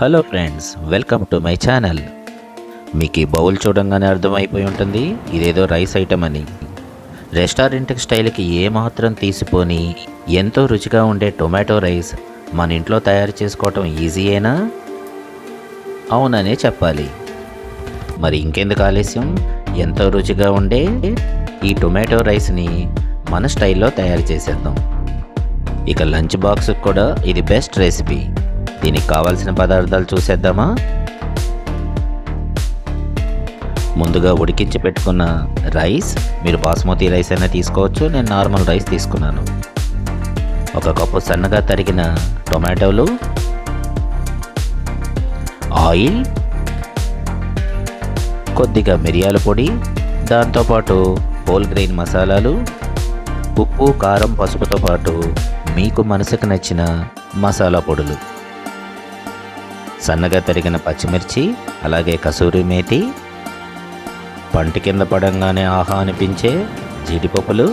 Hello friends, welcome to my channel. మీకు ఈ bowl చూడంగానే అర్థమైపోయి ఉంటుంది ఇదేదో రైస్ ఐటమ్ అని. రెస్టారెంట్ స్టైల్కి ఏమాత్రం తీసిపోని ఎంతో రుచిగా ఉండే టొమాటో రైస్ మన ఇంట్లో తయారు చేసుకోవటం ఈజీయేనా? అవుననే చెప్పాలి. మరి ఇంకెందుకు ఆలస్యం, ఎంతో రుచిగా ఉండే ఈ టొమాటో రైస్ని మన స్టైల్లో తయారు చేసేద్దాం. ఇక లంచ్ బాక్స్కి కూడా ఇది బెస్ట్ రెసిపీ. దీనికి కావాల్సిన పదార్థాలు చూసేద్దామా? ముందుగా ఉడికించి పెట్టుకున్న రైస్, మీరు బాస్మతి రైస్ అయినా తీసుకోవచ్చు, నేను నార్మల్ రైస్ తీసుకున్నాను. ఒక కప్పు సన్నగా తరిగిన టొమాటోలు, ఆయిల్, కొద్దిగా మిరియాల పొడి, దాంతోపాటు హోల్ గ్రెయిన్ మసాలాలు, ఉప్పు, కారం, పసుపుతో పాటు మీకు మనసుకు నచ్చిన మసాలా పొడులు, సన్నగా తరిగిన పచ్చిమిర్చి, అలాగే కసూరి మేతి, పంటి కింద పడంగానే ఆహా అనిపించే జీడిపప్పులు,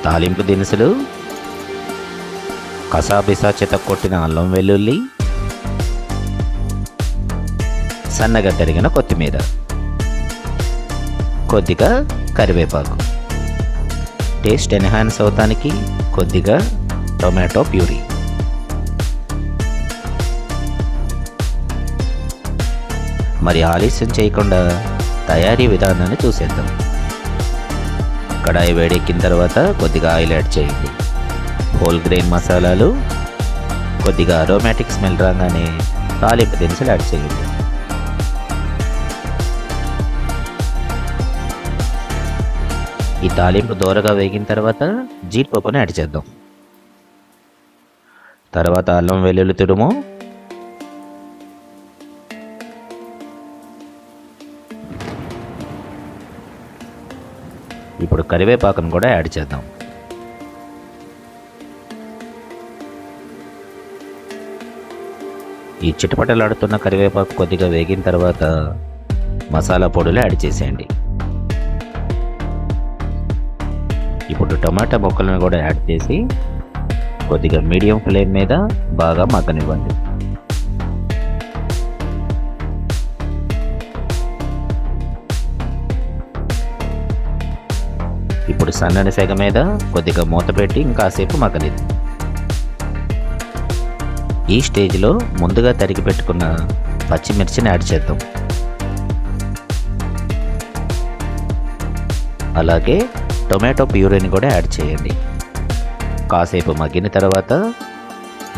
తాలింపు దినుసులు, కసాబిసా చితక్కొట్టిన అల్లం వెల్లుల్లి, సన్నగా తరిగిన కొత్తిమీర, కొద్దిగా కరివేపాకు, టేస్ట్ ఎన్హాన్స్ అవడానికి కొద్దిగా టొమాటో ప్యూరీ. మరి ఆలస్యం చేయకుండా తయారీ విధానాన్ని చూసేద్దాం. కడాయి వేడెక్కిన తర్వాత కొద్దిగా ఆయిల్ యాడ్ చేయండి. హోల్ గ్రెయిన్ మసాలాలు, కొద్దిగా అరోమాటిక్ స్మెల్ రాగానే తాలింపు దినుసులు యాడ్ చేయండి. ఈ తాలింపు దోరగా వేగిన తర్వాత జీడిపప్పును యాడ్ చేద్దాం. తర్వాత అల్లం వెల్లుల్లి తురుము, ఇప్పుడు కరివేపాకును కూడా యాడ్ చేద్దాం. ఈ చిటపటలాడుతున్న కరివేపాకు కొద్దిగా వేగిన తర్వాత మసాలా పొడులు యాడ్ చేసేయండి. ఇప్పుడు టమాటా ముక్కలను కూడా యాడ్ చేసి కొద్దిగా మీడియం ఫ్లేమ్ మీద బాగా మగ్గనివ్వండి. ఇప్పుడు సన్నని సెగ మీద కొద్దిగా మూత పెట్టి ఇంకాసేపు మగ్గనిద్ది. ఈ స్టేజ్లో ముందుగా తరిగి పెట్టుకున్న పచ్చిమిర్చిని యాడ్ చేద్దాం. అలాగే టొమాటో ప్యూరీని కూడా యాడ్ చేయండి. కాసేపు మగ్గిన తర్వాత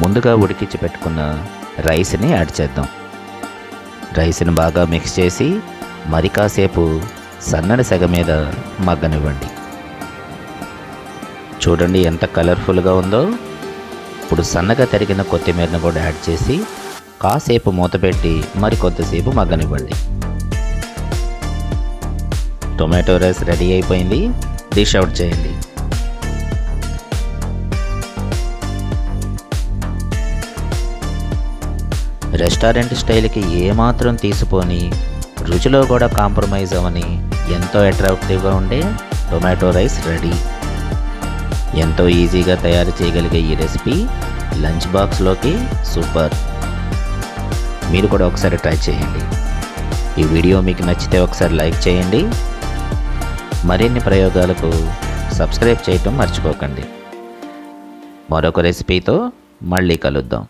ముందుగా ఉడికించి పెట్టుకున్న రైస్ని యాడ్ చేద్దాం. రైస్ని బాగా మిక్స్ చేసి మరి కాసేపు సన్నని సెగ మీద మగ్గనివ్వండి. చూడండి ఎంత కలర్ఫుల్గా ఉందో. ఇప్పుడు సన్నగా తరిగిన కొత్తిమీరను కూడా యాడ్ చేసి కాసేపు మూత పెట్టి మరి కొద్దిసేపు మగ్గనివ్వండి. టొమాటో రైస్ రెడీ అయిపోయింది. డిష్ అవుట్ చేయండి. రెస్టారెంట్ స్టైల్కి ఏమాత్రం తీసిపోని, రుచిలో కూడా కాంప్రమైజ్ అవ్వని ఎంతో అట్రాక్టివ్గా ఉండే టొమాటో రైస్ రెడీ. ఎంతో ఈజీగా తయారు చేయగలిగే ఈ రెసిపీ లంచ్ బాక్స్లోకి సూపర్. మీరు కూడా ఒకసారి ట్రై చేయండి. ఈ వీడియో మీకు నచ్చితే ఒకసారి లైక్ చేయండి. మరిన్ని ప్రయోగాలకు సబ్స్క్రైబ్ చేయటం మర్చిపోకండి. మరొక రెసిపీతో మళ్ళీ కలుద్దాం.